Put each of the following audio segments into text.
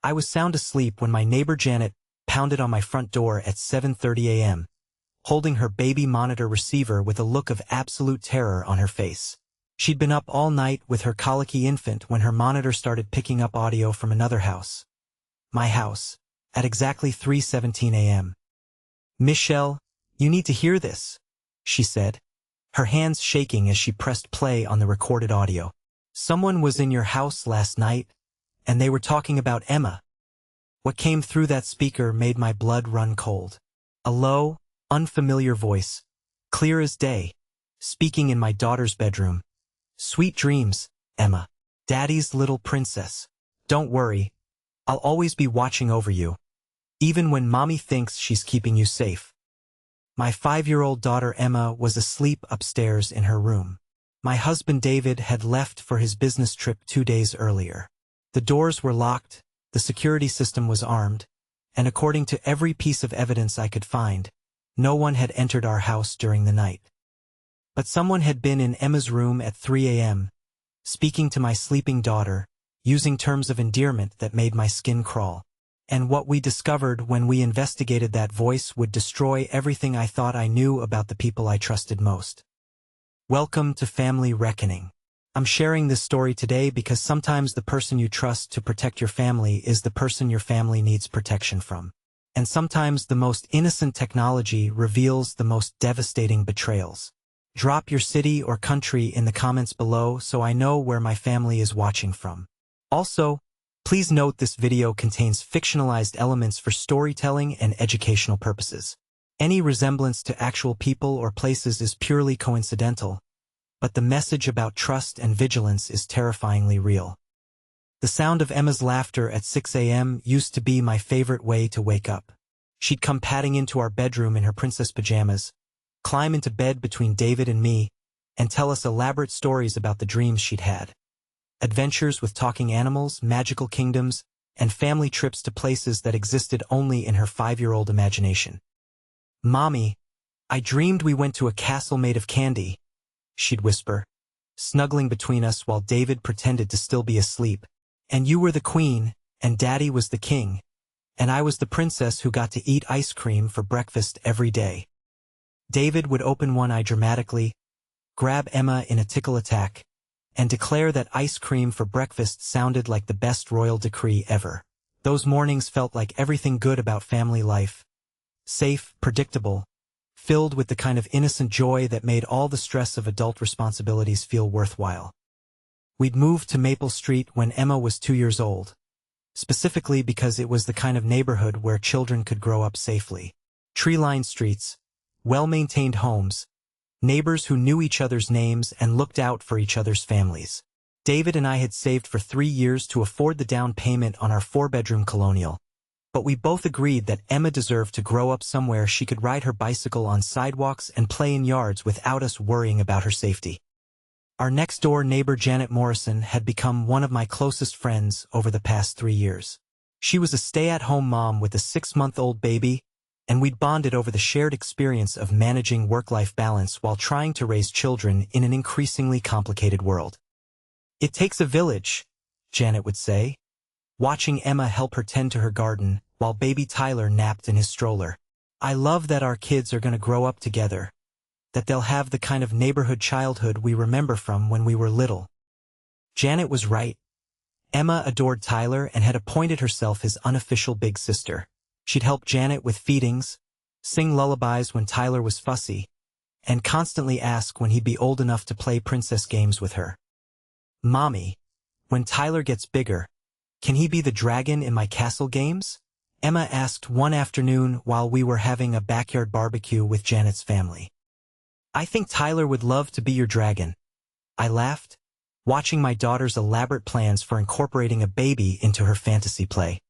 I was sound asleep when my neighbor Janet pounded on my front door at 7:30 a.m., holding her baby monitor receiver with a look of absolute terror on her face. She'd been up all night with her colicky infant when her monitor started picking up audio from another house. My house, at exactly 3:17 a.m. "Michelle, you need to hear this," she said, her hands shaking as she pressed play on the recorded audio. "Someone was in your house last night, and they were talking about Emma." What came through that speaker made my blood run cold. A low, unfamiliar voice, clear as day, speaking in my daughter's bedroom. "Sweet dreams, Emma. Daddy's little princess. Don't worry, I'll always be watching over you, even when Mommy thinks she's keeping you safe." My 5-year-old daughter Emma was asleep upstairs in her room. My husband David had left for his business trip 2 days earlier. The doors were locked, the security system was armed, and according to every piece of evidence I could find, no one had entered our house during the night. But someone had been in Emma's room at 3 a.m., speaking to my sleeping daughter, using terms of endearment that made my skin crawl. And what we discovered when we investigated that voice would destroy everything I thought I knew about the people I trusted most. Welcome to Family Reckoning. I'm sharing this story today because sometimes the person you trust to protect your family is the person your family needs protection from. And sometimes the most innocent technology reveals the most devastating betrayals. Drop your city or country in the comments below so I know where my family is watching from. Also, please note this video contains fictionalized elements for storytelling and educational purposes. Any resemblance to actual people or places is purely coincidental, but the message about trust and vigilance is terrifyingly real. The sound of Emma's laughter at 6 a.m. used to be my favorite way to wake up. She'd come padding into our bedroom in her princess pajamas, climb into bed between David and me, and tell us elaborate stories about the dreams she'd had. Adventures with talking animals, magical kingdoms, and family trips to places that existed only in her 5-year-old imagination. "Mommy, I dreamed we went to a castle made of candy," she'd whisper, snuggling between us while David pretended to still be asleep. "And you were the queen, and Daddy was the king, and I was the princess who got to eat ice cream for breakfast every day." David would open one eye dramatically, grab Emma in a tickle attack, and declare that ice cream for breakfast sounded like the best royal decree ever. Those mornings felt like everything good about family life. Safe, predictable, filled with the kind of innocent joy that made all the stress of adult responsibilities feel worthwhile. We'd moved to Maple Street when Emma was 2 years old, specifically because it was the kind of neighborhood where children could grow up safely. Tree-lined streets, well-maintained homes, neighbors who knew each other's names and looked out for each other's families. David and I had saved for 3 years to afford the down payment on our 4-bedroom colonial, but we both agreed that Emma deserved to grow up somewhere she could ride her bicycle on sidewalks and play in yards without us worrying about her safety. Our next-door neighbor Janet Morrison had become one of my closest friends over the past 3 years. She was a stay-at-home mom with a 6-month-old baby, and we'd bonded over the shared experience of managing work-life balance while trying to raise children in an increasingly complicated world. "It takes a village," Janet would say, watching Emma help her tend to her garden while baby Tyler napped in his stroller. "I love that our kids are going to grow up together, that they'll have the kind of neighborhood childhood we remember from when we were little." Janet was right. Emma adored Tyler and had appointed herself his unofficial big sister. She'd help Janet with feedings, sing lullabies when Tyler was fussy, and constantly ask when he'd be old enough to play princess games with her. "Mommy, when Tyler gets bigger, can he be the dragon in my castle games?" Emma asked one afternoon while we were having a backyard barbecue with Janet's family. "I think Tyler would love to be your dragon," I laughed, watching my daughter's elaborate plans for incorporating a baby into her fantasy play.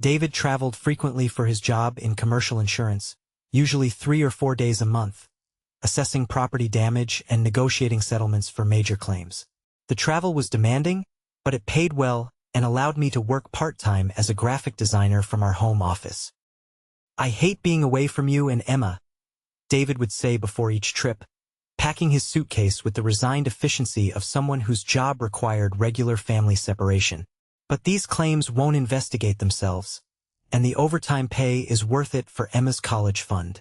David traveled frequently for his job in commercial insurance, usually 3 or 4 days a month, assessing property damage and negotiating settlements for major claims. The travel was demanding, but it paid well and allowed me to work part-time as a graphic designer from our home office. "I hate being away from you and Emma," David would say before each trip, packing his suitcase with the resigned efficiency of someone whose job required regular family separation. But these claims won't investigate themselves, and the overtime pay is worth it for Emma's college fund.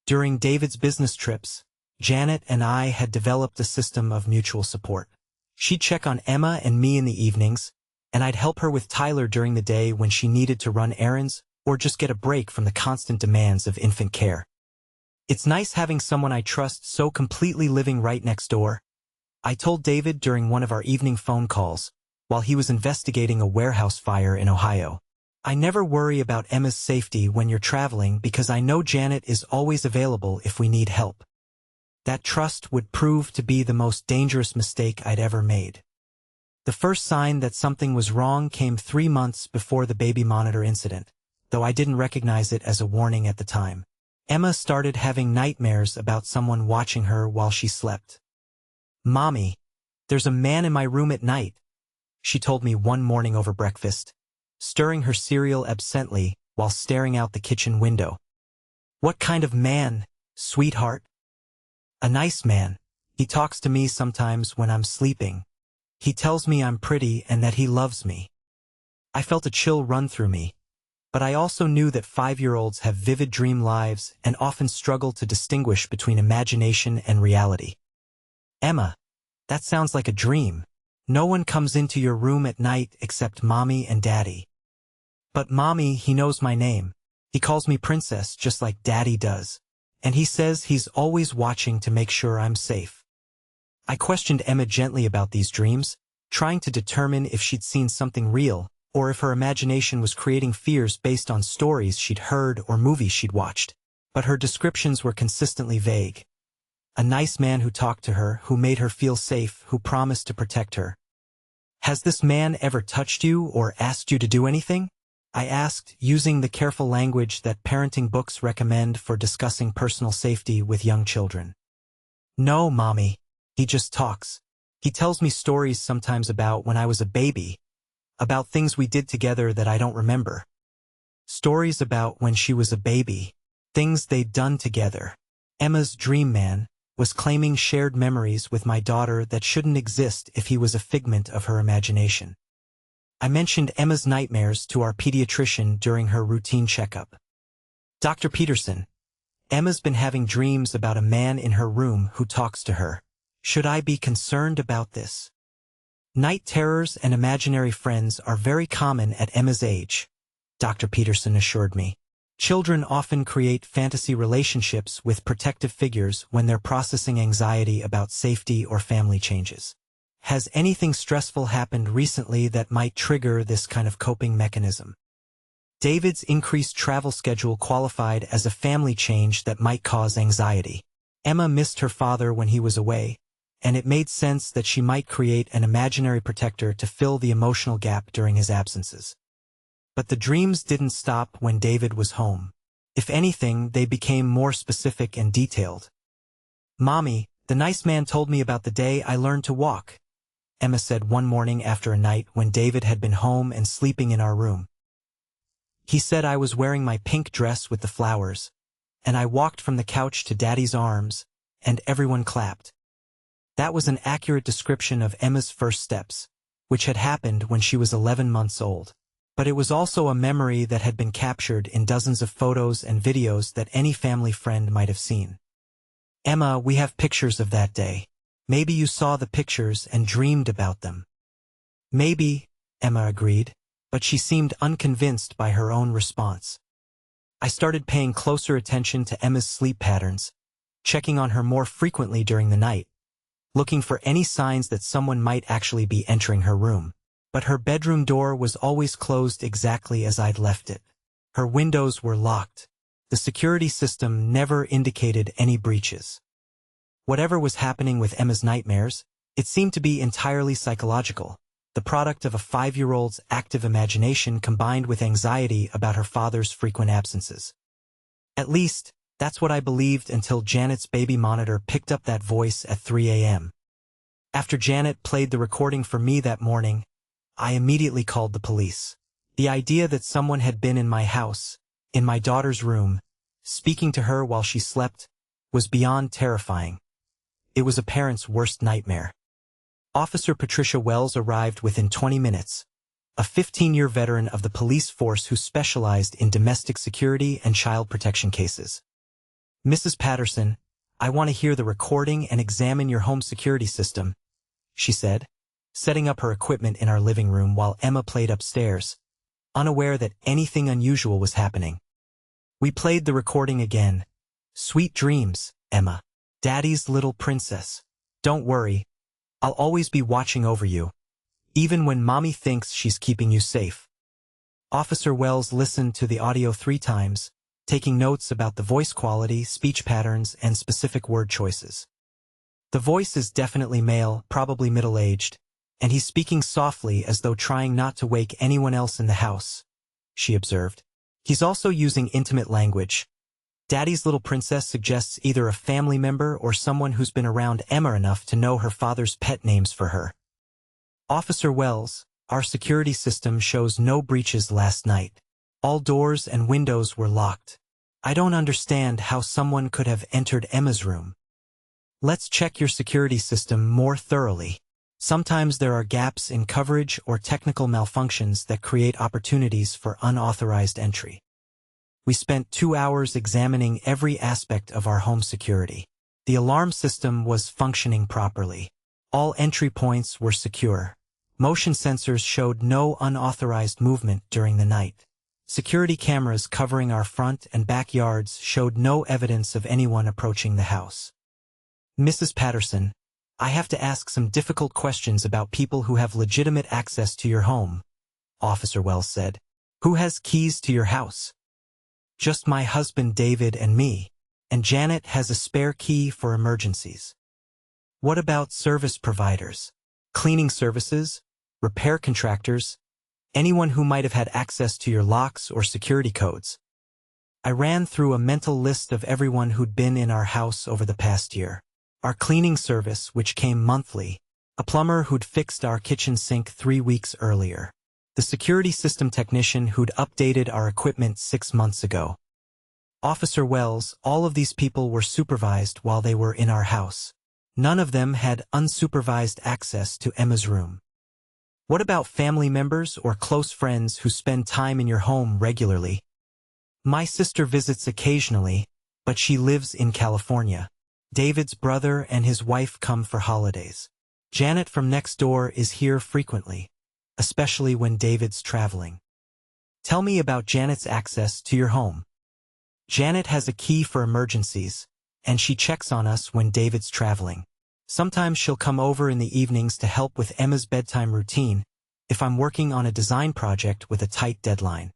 During David's business trips, Janet and I had developed a system of mutual support. She'd check on Emma and me in the evenings, and I'd help her with Tyler during the day when she needed to run errands or just get a break from the constant demands of infant care. It's nice having someone I trust so completely living right next door. I told David during one of our evening phone calls, while he was investigating a warehouse fire in Ohio. I never worry about Emma's safety when you're traveling because I know Janet is always available if we need help. That trust would prove to be the most dangerous mistake I'd ever made. The first sign that something was wrong came 3 months before the baby monitor incident, though I didn't recognize it as a warning at the time. Emma started having nightmares about someone watching her while she slept. "Mommy, there's a man in my room at night," she told me one morning over breakfast, stirring her cereal absently while staring out the kitchen window. "What kind of man, sweetheart?" "A nice man. He talks to me sometimes when I'm sleeping. He tells me I'm pretty and that he loves me." I felt a chill run through me, but I also knew that 5-year-olds have vivid dream lives and often struggle to distinguish between imagination and reality. "Emma, that sounds like a dream. No one comes into your room at night except Mommy and Daddy." "But Mommy, he knows my name. He calls me Princess just like Daddy does. And he says he's always watching to make sure I'm safe." I questioned Emma gently about these dreams, trying to determine if she'd seen something real, or if her imagination was creating fears based on stories she'd heard or movies she'd watched. But her descriptions were consistently vague. A nice man who talked to her, who made her feel safe, who promised to protect her. "Has this man ever touched you or asked you to do anything?" I asked, using the careful language that parenting books recommend for discussing personal safety with young children. "No, Mommy. He just talks. He tells me stories sometimes about when I was a baby, about things we did together that I don't remember." Stories about when she was a baby, things they'd done together. Emma's dream man was claiming shared memories with my daughter that shouldn't exist if he was a figment of her imagination. I mentioned Emma's nightmares to our pediatrician during her routine checkup. "Dr. Peterson, Emma's been having dreams about a man in her room who talks to her. Should I be concerned about this?" "Night terrors and imaginary friends are very common at Emma's age," Dr. Peterson assured me. "Children often create fantasy relationships with protective figures when they're processing anxiety about safety or family changes. Has anything stressful happened recently that might trigger this kind of coping mechanism?" David's increased travel schedule qualified as a family change that might cause anxiety. Emma missed her father when he was away, and it made sense that she might create an imaginary protector to fill the emotional gap during his absences. But the dreams didn't stop when David was home. If anything, they became more specific and detailed. "Mommy, the nice man told me about the day I learned to walk," Emma said one morning after a night when David had been home and sleeping in our room. "He said I was wearing my pink dress with the flowers, and I walked from the couch to Daddy's arms, and everyone clapped." That was an accurate description of Emma's first steps, which had happened when she was 11 months old. But it was also a memory that had been captured in dozens of photos and videos that any family friend might have seen. "Emma, we have pictures of that day. Maybe you saw the pictures and dreamed about them." "Maybe," Emma agreed, but she seemed unconvinced by her own response. I started paying closer attention to Emma's sleep patterns, checking on her more frequently during the night, looking for any signs that someone might actually be entering her room. But her bedroom door was always closed exactly as I'd left it. Her windows were locked. The security system never indicated any breaches. Whatever was happening with Emma's nightmares, it seemed to be entirely psychological, the product of a 5-year-old's active imagination combined with anxiety about her father's frequent absences. At least, that's what I believed until Janet's baby monitor picked up that voice at 3 a.m. After Janet played the recording for me that morning, I immediately called the police. The idea that someone had been in my house, in my daughter's room, speaking to her while she slept, was beyond terrifying. It was a parent's worst nightmare. Officer Patricia Wells arrived within 20 minutes, a 15-year veteran of the police force who specialized in domestic security and child protection cases. "Mrs. Patterson, I want to hear the recording and examine your home security system," she said, setting up her equipment in our living room while Emma played upstairs, unaware that anything unusual was happening. We played the recording again. "Sweet dreams, Emma. Daddy's little princess. Don't worry. I'll always be watching over you, even when Mommy thinks she's keeping you safe." Officer Wells listened to the audio 3 times, taking notes about the voice quality, speech patterns, and specific word choices. "The voice is definitely male, probably middle-aged, and he's speaking softly as though trying not to wake anyone else in the house," she observed. "He's also using intimate language. Daddy's little princess suggests either a family member or someone who's been around Emma enough to know her father's pet names for her." "Officer Wells, our security system shows no breaches last night. All doors and windows were locked. I don't understand how someone could have entered Emma's room." "Let's check your security system more thoroughly. Sometimes there are gaps in coverage or technical malfunctions that create opportunities for unauthorized entry." We spent 2 hours examining every aspect of our home security. The alarm system was functioning properly. All entry points were secure. Motion sensors showed no unauthorized movement during the night. Security cameras covering our front and backyards showed no evidence of anyone approaching the house. "Mrs. Patterson, I have to ask some difficult questions about people who have legitimate access to your home," Officer Wells said. "Who has keys to your house?" "Just my husband David and me, and Janet has a spare key for emergencies." "What about service providers? Cleaning services? Repair contractors? Anyone who might have had access to your locks or security codes?" I ran through a mental list of everyone who'd been in our house over the past year. Our cleaning service, which came monthly, a plumber who'd fixed our kitchen sink 3 weeks earlier, the security system technician who'd updated our equipment 6 months ago. "Officer Wells, all of these people were supervised while they were in our house. None of them had unsupervised access to Emma's room." "What about family members or close friends who spend time in your home regularly?" "My sister visits occasionally, but she lives in California. David's brother and his wife come for holidays. Janet from next door is here frequently, especially when David's traveling." "Tell me about Janet's access to your home." "Janet has a key for emergencies, and she checks on us when David's traveling. Sometimes she'll come over in the evenings to help with Emma's bedtime routine if I'm working on a design project with a tight deadline."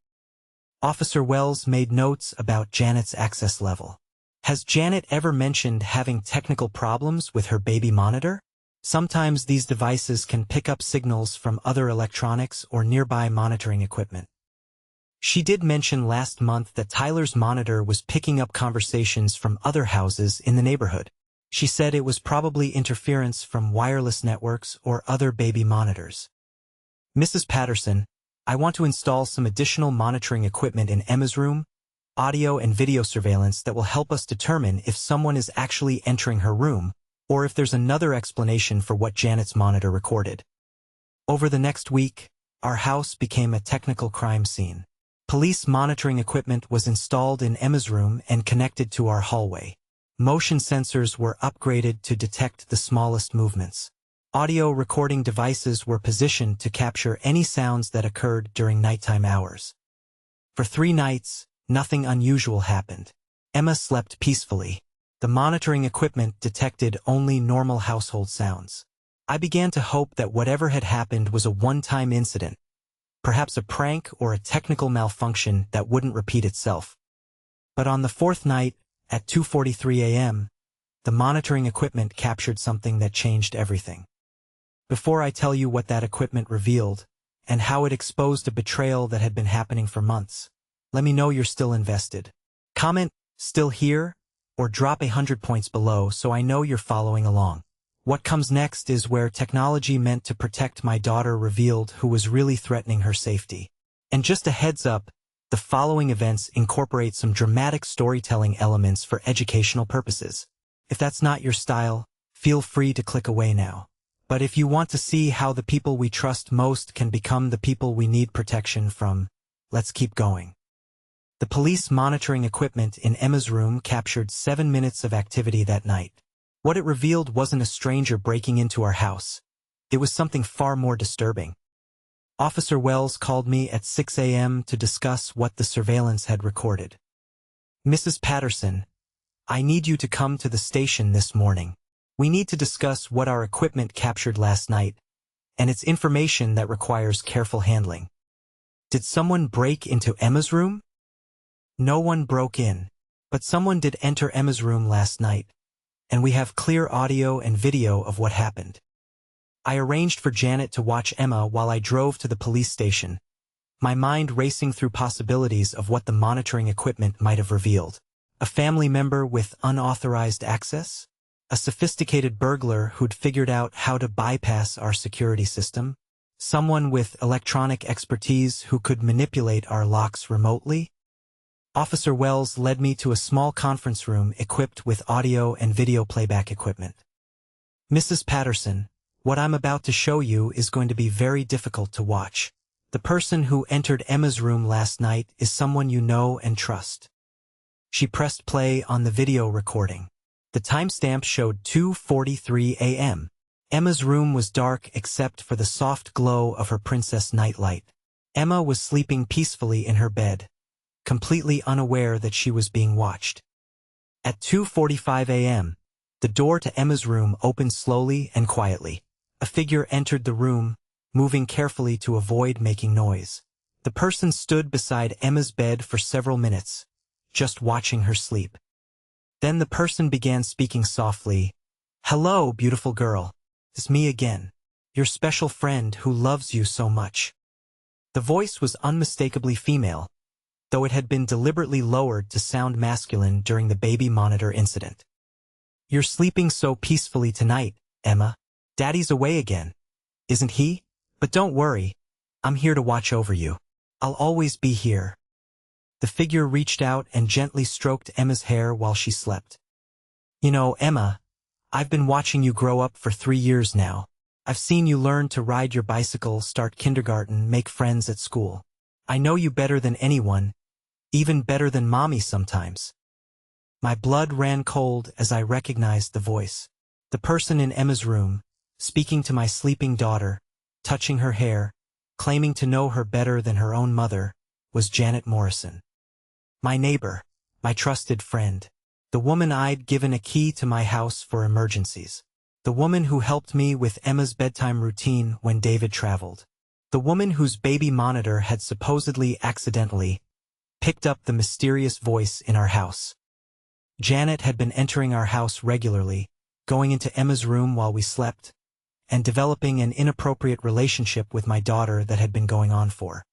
Officer Wells made notes about Janet's access level. "Has Janet ever mentioned having technical problems with her baby monitor? Sometimes these devices can pick up signals from other electronics or nearby monitoring equipment." "She did mention last month that Tyler's monitor was picking up conversations from other houses in the neighborhood. She said it was probably interference from wireless networks or other baby monitors." "Mrs. Patterson, I want to install some additional monitoring equipment in Emma's room, audio and video surveillance that will help us determine if someone is actually entering her room or if there's another explanation for what Janet's monitor recorded." Over the next week, our house became a technical crime scene. Police monitoring equipment was installed in Emma's room and connected to our hallway. Motion sensors were upgraded to detect the smallest movements. Audio recording devices were positioned to capture any sounds that occurred during nighttime hours. For 3 nights, nothing unusual happened. Emma slept peacefully. The monitoring equipment detected only normal household sounds. I began to hope that whatever had happened was a one-time incident, perhaps a prank or a technical malfunction that wouldn't repeat itself. But on the 4th night, at 2:43 a.m., the monitoring equipment captured something that changed everything. Before I tell you what that equipment revealed, and how it exposed a betrayal that had been happening for months, let me know you're still invested. Comment, "Still here?" or drop 100 points below so I know you're following along. What comes next is where technology meant to protect my daughter revealed who was really threatening her safety. And just a heads up, the following events incorporate some dramatic storytelling elements for educational purposes. If that's not your style, feel free to click away now. But if you want to see how the people we trust most can become the people we need protection from, let's keep going. The police monitoring equipment in Emma's room captured 7 minutes of activity that night. What it revealed wasn't a stranger breaking into our house. It was something far more disturbing. Officer Wells called me at 6 a.m. to discuss what the surveillance had recorded. "Mrs. Patterson, I need you to come to the station this morning. We need to discuss what our equipment captured last night, and it's information that requires careful handling." Did someone break into Emma's room? No one broke in, but someone did enter Emma's room last night, and we have clear audio and video of what happened. I arranged for Janet to watch Emma while I drove to the police station, my mind racing through possibilities of what the monitoring equipment might have revealed. A family member with unauthorized access? A sophisticated burglar who'd figured out how to bypass our security system? Someone with electronic expertise who could manipulate our locks remotely? Officer Wells led me to a small conference room equipped with audio and video playback equipment. "Mrs. Patterson, what I'm about to show you is going to be very difficult to watch. The person who entered Emma's room last night is someone you know and trust." She pressed play on the video recording. The timestamp showed 2:43 a.m. Emma's room was dark except for the soft glow of her princess nightlight. Emma was sleeping peacefully in her bed, completely unaware that she was being watched. At 2:45 a.m., the door to Emma's room opened slowly and quietly. A figure entered the room, moving carefully to avoid making noise. The person stood beside Emma's bed for several minutes, just watching her sleep. Then the person began speaking softly. "Hello, beautiful girl. It's me again, your special friend who loves you so much." The voice was unmistakably female, though it had been deliberately lowered to sound masculine during the baby monitor incident. "You're sleeping so peacefully tonight, Emma. Daddy's away again, isn't he? But don't worry, I'm here to watch over you. I'll always be here." The figure reached out and gently stroked Emma's hair while she slept. "You know, Emma, I've been watching you grow up for 3 years now. I've seen you learn to ride your bicycle, start kindergarten, make friends at school. I know you better than anyone, even better than Mommy sometimes." My blood ran cold as I recognized the voice. The person in Emma's room, speaking to my sleeping daughter, touching her hair, claiming to know her better than her own mother, was Janet Morrison. My neighbor, my trusted friend, the woman I'd given a key to my house for emergencies, the woman who helped me with Emma's bedtime routine when David traveled, the woman whose baby monitor had supposedly accidentally picked up the mysterious voice in our house. Janet had been entering our house regularly, going into Emma's room while we slept, and developing an inappropriate relationship with my daughter that had been going on for